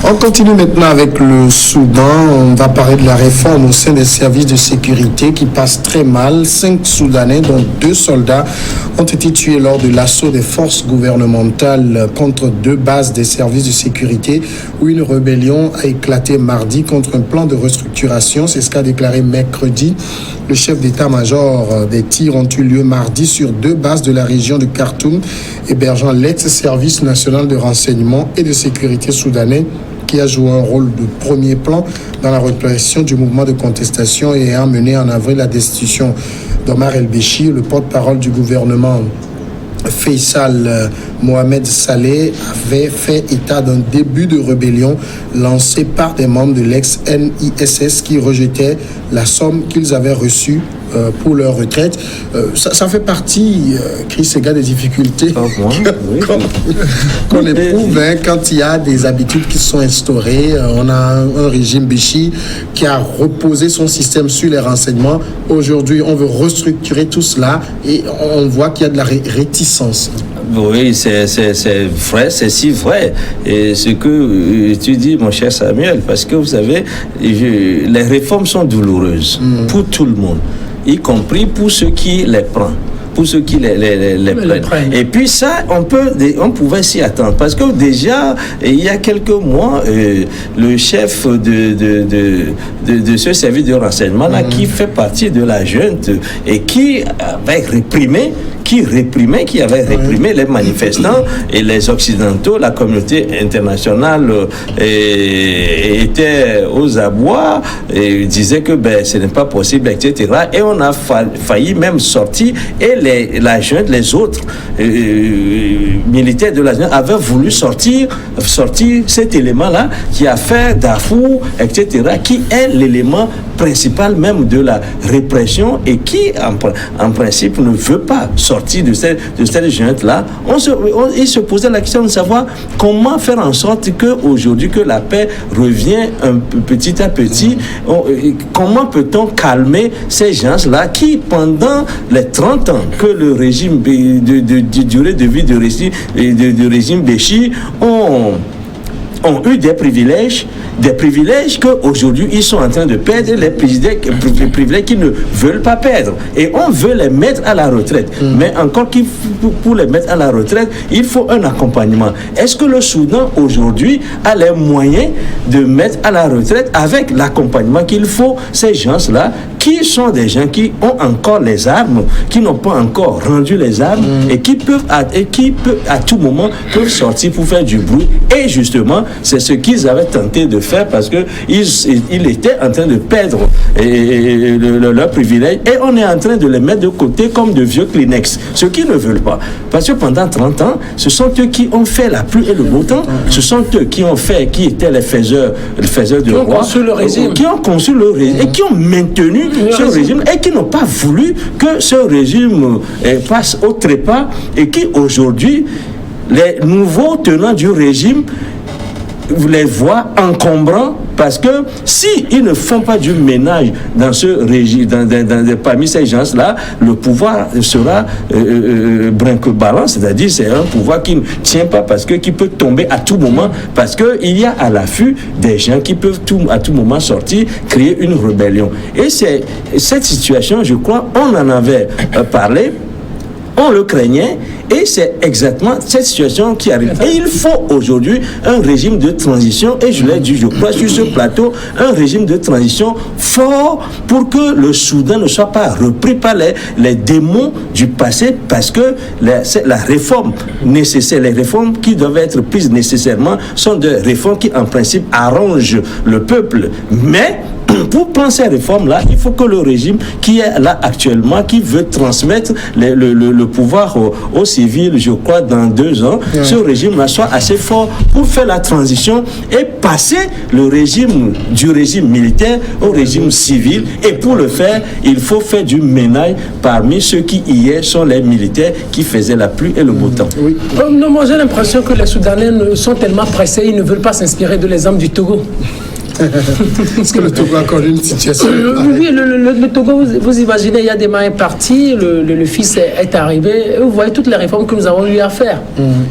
On continue maintenant avec le Soudan. On va parler de la réforme au sein des services de sécurité qui passe très mal. 5 Soudanais, dont 2 soldats, ont été tués lors de l'assaut des forces gouvernementales contre 2 bases des services de sécurité où une rébellion a éclaté mardi contre un plan de restructuration. C'est ce qu'a déclaré mercredi le chef d'état-major. Des tirs ont eu lieu mardi sur 2 bases de la région de Khartoum, hébergeant l'ex-service national de renseignement et de sécurité soudanais, qui a joué un rôle de premier plan dans la répression du mouvement de contestation et a mené en avril la destitution d'Omar El-Béchir, le porte-parole du gouvernement. Faisal Mohamed Saleh avait fait état d'un début de rébellion lancé par des membres de l'ex-NISS qui rejetaient la somme qu'ils avaient reçue pour leur retraite. Ça fait partie, Chris Sega, des difficultés qu'on éprouve quand il y a des habitudes qui sont instaurées. On a un régime Béchir qui a reposé son système sur les renseignements. Aujourd'hui, on veut restructurer tout cela et on voit qu'il y a de la réticence. Oui, c'est vrai, c'est si vrai. Et ce que tu dis, mon cher Samuel, parce que vous savez, les réformes sont douloureuses pour tout le monde, y compris pour ceux qui les prennent. Pour ceux qui les prennent. Et puis ça, on pouvait s'y attendre. Parce que déjà, il y a quelques mois, le chef de ce service de renseignement, là, qui fait partie de la junte et qui avait réprimé les manifestants et les Occidentaux, la communauté internationale était aux abois et disait que ce n'est pas possible, etc. Et on a failli même sortir et la junte, les autres militaires de la junte avaient voulu sortir cet élément-là qui a fait Darfour, etc., qui est l'élément principal même de la répression et qui, en principe, ne veut pas sortir de cette junte-là. Il se posait la question de savoir comment faire en sorte qu'aujourd'hui, que la paix revient petit à petit. Comment peut-on calmer ces gens-là qui, pendant les 30 ans que le régime de durée de vie de régime Béchir ont eu des privilèges qu'aujourd'hui ils sont en train de perdre, les privilèges qu'ils ne veulent pas perdre. Et on veut les mettre à la retraite. Mais encore pour les mettre à la retraite, il faut un accompagnement. Est-ce que le Soudan aujourd'hui a les moyens de mettre à la retraite avec l'accompagnement qu'il faut ces gens-là, qui sont des gens qui ont encore les armes, qui n'ont pas encore rendu les armes et qui peuvent à tout moment peuvent sortir pour faire du bruit. Et justement, c'est ce qu'ils avaient tenté de faire parce que ils étaient en train de perdre leur privilège et on est en train de les mettre de côté comme de vieux Kleenex, ce qu'ils ne veulent pas. Parce que pendant 30 ans, ce sont eux qui ont fait la pluie et le beau temps, ce sont eux qui étaient les faiseurs de roi, qui ont conçu le régime et qui ont maintenu ce régime et qui n'ont pas voulu que ce régime passe au trépas et qui aujourd'hui, les nouveaux tenants du régime, vous les voient encombrants parce que s'ils ne font pas du ménage dans ce régime, parmi ces gens-là, le pouvoir sera brinque-ballant, c'est-à-dire c'est un pouvoir qui ne tient pas parce que qui peut tomber à tout moment parce qu'il y a à l'affût des gens qui peuvent à tout moment sortir, créer une rébellion. Et c'est cette situation, je crois, on en avait parlé. On le craignait et c'est exactement cette situation qui arrive. Et il faut aujourd'hui un régime de transition, et je l'ai dit, je crois, sur ce plateau, un régime de transition fort pour que le Soudan ne soit pas repris par les démons du passé, parce que la réforme nécessaire, les réformes qui doivent être prises nécessairement sont des réformes qui en principe arrangent le peuple. Mais pour prendre ces réformes-là, il faut que le régime qui est là actuellement, qui veut transmettre le pouvoir aux civils, je crois, dans 2 ans, ce régime-là soit assez fort pour faire la transition et passer le régime du régime militaire au régime civil. Et pour le faire, il faut faire du ménage parmi ceux qui hier sont les militaires qui faisaient la pluie et le beau temps. Oui. Non, moi j'ai l'impression que les Soudanais sont tellement pressés, ils ne veulent pas s'inspirer de l'exemple du Togo. Est-ce que le Togo a connu une situation Oui, le Togo, vous imaginez, il y a des mains parties, le fils est arrivé, et vous voyez toutes les réformes que nous avons eu à faire.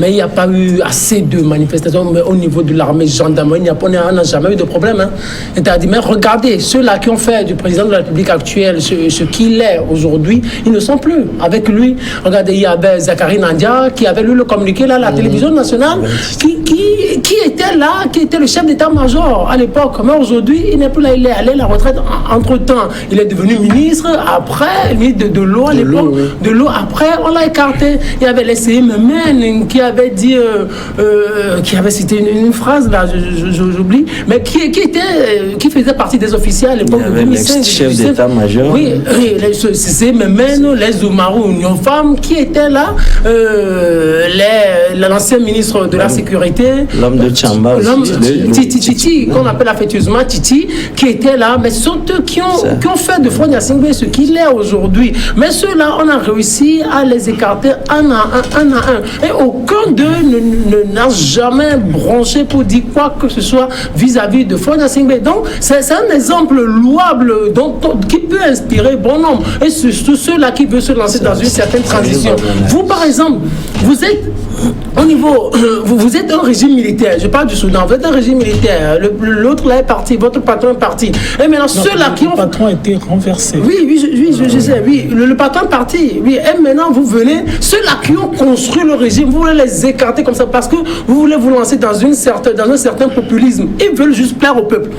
Mais il n'y a pas eu assez de manifestations mais au niveau de l'armée gendarmerie, on n'a jamais eu de problème. Hein. C'est-à-dire, mais regardez, ceux-là qui ont fait du président de la République actuelle ce qu'il est aujourd'hui, ils ne sont plus avec lui. Regardez, il y avait Zachary Nandia qui avait lu le communiqué là, la télévision nationale, qui était là, qui était le chef d'état-major à l'époque. Mais aujourd'hui, il n'est plus là, il est allé à la retraite. Entre-temps, il est devenu ministre, après, ministre de l'eau à l'époque, de l'eau, après, on l'a écarté. Il y avait l'essayé Memen qui avait dit, qui avait cité une phrase là, j'oublie, mais qui faisait partie des officiers à l'époque de 2005. Chef d'état-major. Oui, c'est Memen, les Oumarou, Union Femmes, qui étaient là, l'ancien ministre de la Sécurité. L'homme de Tchamba aussi. Titi, qu'on appelle affectueusement Titi, qui était là, mais ce sont eux qui ont fait de Fonya Singbe ce qu'il est aujourd'hui. Mais ceux-là, on a réussi à les écarter un à un. Et aucun d'eux n'a jamais bronché pour dire quoi que ce soit vis-à-vis de Fonya Singbe. Donc, c'est un exemple louable qui peut inspirer bon nombre. Et surtout ceux-là qui veulent se lancer dans une certaine transition. Vous, par exemple, vous êtes au niveau, vous êtes un régime militaire. Je parle du Soudan. Vous êtes un régime militaire. L'autre là est parti. Votre patron est parti. Et maintenant ceux-là qui ont. Le patron a été renversé. Oui, je sais. Oui, le patron est parti. Oui. Et maintenant vous venez. Ceux-là qui ont construit le régime, vous voulez les écarter comme ça parce que vous voulez vous lancer dans un certain populisme. Ils veulent juste plaire au peuple.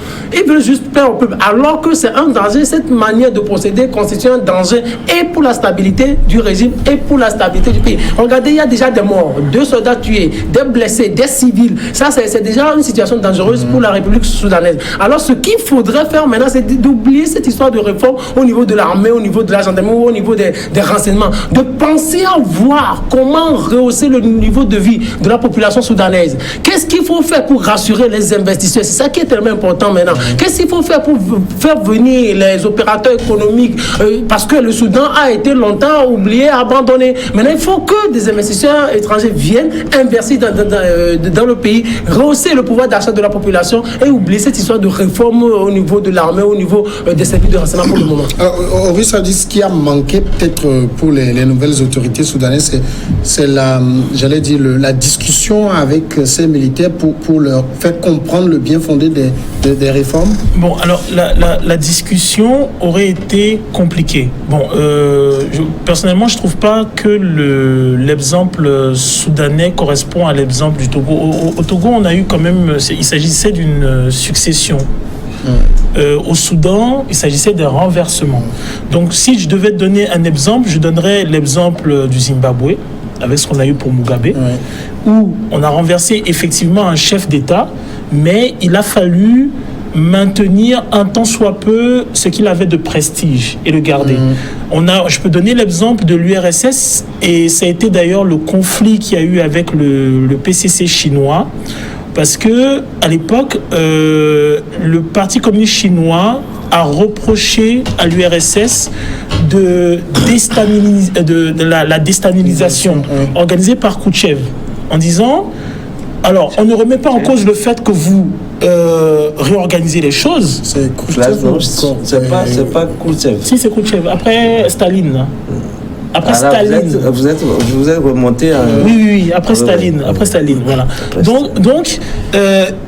Alors que c'est un danger. Cette manière de procéder constitue un danger et pour la stabilité du régime et pour la stabilité du pays. Regardez, il y a déjà des morts. 2 soldats tués, des blessés, des civils. Ça, c'est déjà une situation dangereuse pour la République soudanaise. Alors, ce qu'il faudrait faire maintenant, c'est d'oublier cette histoire de réforme au niveau de l'armée, au niveau de la gendarmerie, au niveau des renseignements. De penser à voir comment rehausser le niveau de vie de la population soudanaise. Qu'est-ce qu'il faut faire pour rassurer les investisseurs? C'est ça qui est tellement important maintenant. Qu'est-ce qu'il faut faire pour faire venir les opérateurs économiques? Parce que le Soudan a été longtemps oublié, abandonné. Maintenant, il faut que des investisseurs étrangers viennent investir dans le pays, rehausser le pouvoir d'achat de la population et oublier cette histoire de réforme au niveau de l'armée, au niveau des services de renseignement pour le moment. Alors, ça dit ce qui a manqué peut-être pour les nouvelles autorités soudanaises, c'est la discussion avec ces militaires pour leur faire comprendre le bien fondé des réformes. Bon, alors la discussion aurait été compliquée. Bon, personnellement, je trouve pas que l'exemple soudanais correspond à l'exemple du Togo. Au Togo, on a eu quand même, il s'agissait d'une succession. Au Soudan, il s'agissait d'un renversement. Donc, si je devais donner un exemple, je donnerais l'exemple du Zimbabwe, avec ce qu'on a eu pour Mugabe, où on a renversé effectivement un chef d'État, mais il a fallu maintenir un tant soit peu ce qu'il avait de prestige et le garder. Je peux donner l'exemple de l'URSS, et ça a été d'ailleurs le conflit qu'il y a eu avec le PCC chinois, parce que à l'époque, le Parti communiste chinois a reproché à l'URSS la déstabilisation organisée par Khrouchtchev, en disant, alors on ne remet pas en cause le fait que vous réorganisez les choses. C'est Khrouchtchev. C'est pas Khrouchtchev. Si, c'est Khrouchtchev. Après Staline. Après Staline. Vous êtes remonté à... Oui, après Staline. Après Staline, voilà. Donc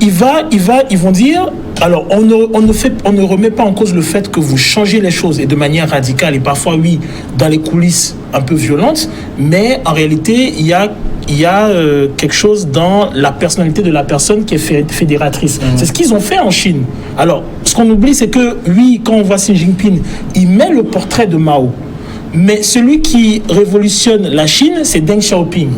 ils vont dire, alors on ne remet pas en cause le fait que vous changez les choses et de manière radicale et parfois, oui, dans les coulisses un peu violentes, mais en réalité, il y a quelque chose dans la personnalité de la personne qui est fédératrice. C'est ce qu'ils ont fait en Chine. Alors, ce qu'on oublie, c'est que, oui, quand on voit Xi Jinping, il met le portrait de Mao. Mais celui qui révolutionne la Chine, c'est Deng Xiaoping,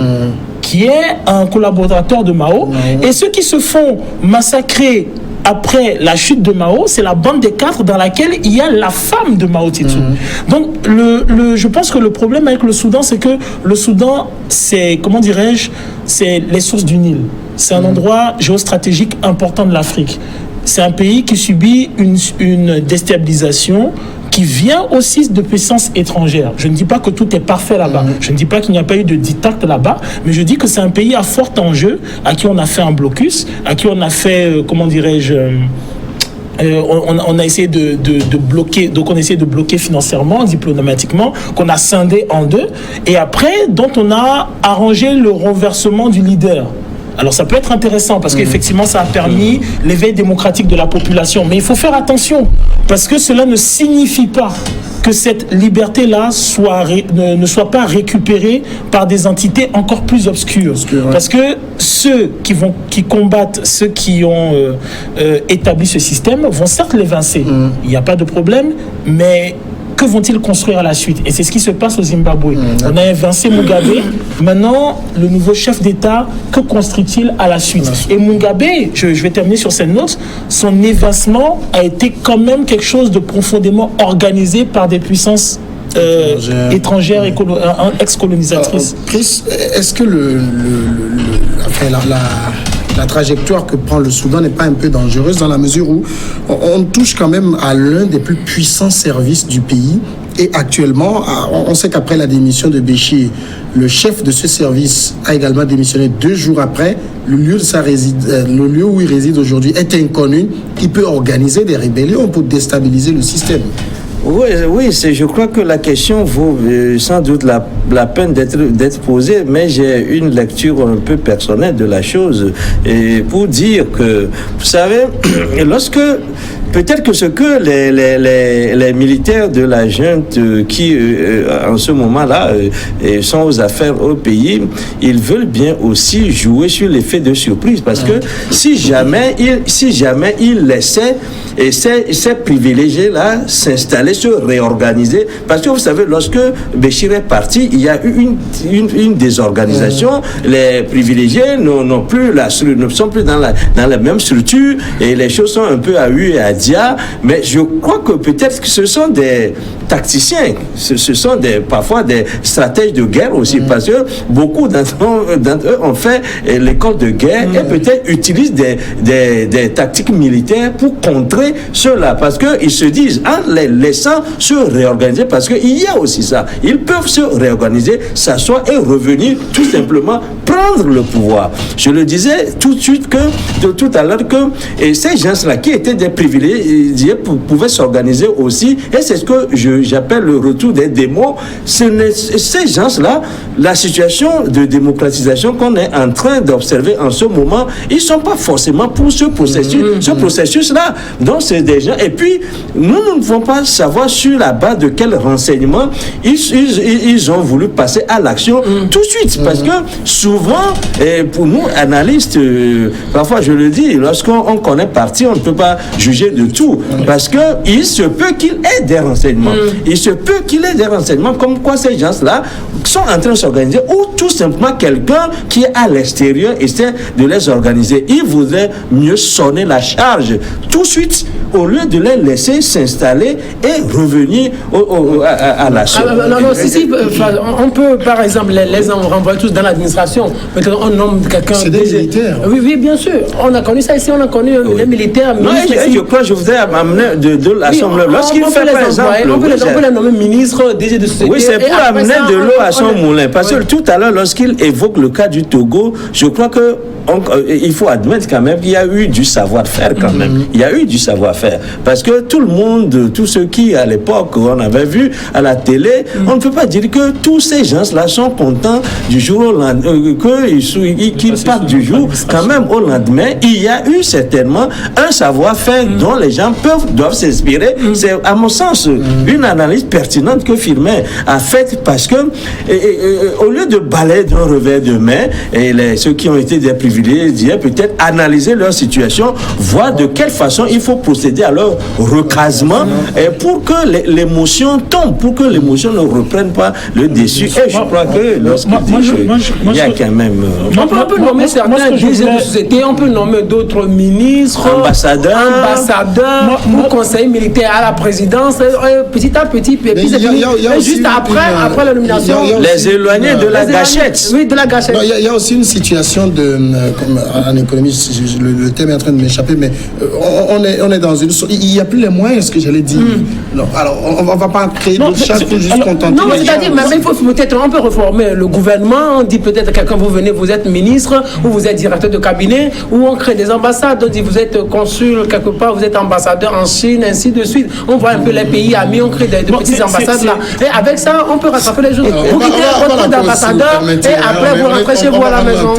qui est un collaborateur de Mao. Et ceux qui se font massacrer après la chute de Mao, c'est la bande des 4 dans laquelle il y a la femme de Mao Tse-tung. Donc, je pense que le problème avec le Soudan, c'est que le Soudan, c'est, comment dirais-je, c'est les sources du Nil. C'est un endroit géostratégique important de l'Afrique. C'est un pays qui subit une déstabilisation qui vient aussi de puissances étrangères. Je ne dis pas que tout est parfait là-bas. Je ne dis pas qu'il n'y a pas eu de diktat là-bas, mais je dis que c'est un pays à fort enjeu, à qui on a fait un blocus, à qui on a fait, comment dirais-je, on a essayé de bloquer, donc on a essayé de bloquer financièrement, diplomatiquement, qu'on a scindé en deux, et après, dont on a arrangé le renversement du leader. Alors ça peut être intéressant parce qu'effectivement ça a permis l'éveil démocratique de la population. Mais il faut faire attention parce que cela ne signifie pas que cette liberté-là ne soit pas récupérée par des entités encore plus obscures. Parce que ceux qui combattent, ceux qui ont établi ce système vont certes l'évincer. Il n'y a pas de problème, mais que vont-ils construire à la suite? Et c'est ce qui se passe au Zimbabwe. On a évincé Mugabe. Maintenant, le nouveau chef d'État, que construit-il à la suite? Et Mugabe, je vais terminer sur cette note, son évincement a été quand même quelque chose de profondément organisé par des puissances étrangères ex-colonisatrices. Chris, est-ce que la trajectoire que prend le Soudan n'est pas un peu dangereuse dans la mesure où on touche quand même à l'un des plus puissants services du pays et actuellement, on sait qu'après la démission de Béchir, le chef de ce service a également démissionné 2 jours après. Le lieu où il réside aujourd'hui est inconnu. Il peut organiser des rébellions pour déstabiliser le système. Oui, je crois que la question vaut sans doute la peine d'être posée, mais j'ai une lecture un peu personnelle de la chose et pour dire que, vous savez, lorsque peut-être que ce que les militaires de la junte qui, en ce moment-là, sont aux affaires au pays, ils veulent bien aussi jouer sur l'effet de surprise parce que si jamais ils laissaient ces privilégiés-là s'installer, se réorganiser, parce que vous savez, lorsque Béchir est parti, il y a eu une désorganisation. Les privilégiés ne sont plus dans la même structure et les choses sont un peu à hu et à dia. Mais je crois que peut-être que ce sont des tacticiens, ce sont parfois des stratèges de guerre aussi, parce que beaucoup d'entre eux ont fait l'école de guerre et peut-être utilisent des tactiques militaires pour contrer ceux-là, parce qu'ils se disent, en les laissant se réorganiser, parce qu'il y a aussi ça, ils peuvent se réorganiser, s'asseoir et revenir tout simplement prendre le pouvoir. Je le disais tout de suite tout à l'heure que ces gens-là qui étaient des privilégiés pouvaient s'organiser aussi, et c'est ce que j'appelle le retour des démons. Ces gens-là, la situation de démocratisation qu'on est en train d'observer en ce moment, ils ne sont pas forcément pour ce processus-là. Donc c'est des gens, et puis nous ne pouvons pas savoir sur la base de quels renseignements ils ont voulu passer à l'action tout de suite, parce que souvent, pour nous analystes, parfois je le dis, lorsqu'on connaît parti, on ne peut pas juger de tout, parce que il se peut qu'il ait des renseignements, il se peut qu'il ait des renseignements comme quoi ces gens-là sont en train de s'organiser, ou tout simplement quelqu'un qui est à l'extérieur essaie de les organiser. Il voudrait mieux sonner la charge tout de suite au lieu de les laisser s'installer et revenir à l'assaut. On peut par exemple les renvoyer tous dans l'administration. Peut-être on nomme quelqu'un. C'est des militaires. Oui, bien sûr. On a connu ça ici, on a connu les militaires. Non, je crois que je voudrais amener de l'Assemblée. Lorsqu'il fait par exemple. On peut les nommer ministres, DG de société. Oui, c'est pour amener de l'eau à son moulin. Parce que tout à l'heure, lorsqu'il évoque le cas du Togo, je crois que il faut admettre quand même qu'il y a eu du savoir-faire quand même. Il y a eu du savoir-faire. Parce que tout le monde, tous ceux qui à l'époque on avait vu à la télé, on ne peut pas dire que tous ces gens-là sont contents du jour au lendemain, qu'ils partent du jour quand même au lendemain. Il y a eu certainement un savoir-faire dont les gens doivent s'inspirer. C'est à mon sens une analyse pertinente que Firmin a faite, parce que au lieu de balayer d'un revers de main, ceux qui ont été des privilégiés peut-être analyser leur situation, voir de quelle façon il faut procéder à leur recasement pour que l'émotion tombe, pour que l'émotion ne reprenne pas le dessus. Et je crois que il y a quand même... On peut nommer certains DG de société, on peut nommer d'autres ministres, ambassadeurs ou conseillers militaires à la présidence, petit à petit, juste après la nomination. Les éloignés de la gâchette. Oui, de la gâchette. Il y a aussi une situation comme en économie, le thème est en train de m'échapper, mais on est dans une... Il n'y a plus les moyens, ce que j'allais dire. Non, alors, on ne va pas créer d'autres charges pour juste contenter. Non, c'est-à-dire, il faut peut-être, on peut réformer le gouvernement, on dit peut-être à quelqu'un, vous êtes ministre, ou vous êtes directeur de cabinet, ou on crée des ambassades, on dit vous êtes consul quelque part, vous êtes être ambassadeur en Chine, ainsi de suite. On voit un peu les pays amis, on crée de petites ambassades là. Et avec ça, on peut rattraper les choses. Vous quittez votre d'ambassadeur et après vous rentrez chez vous à la maison.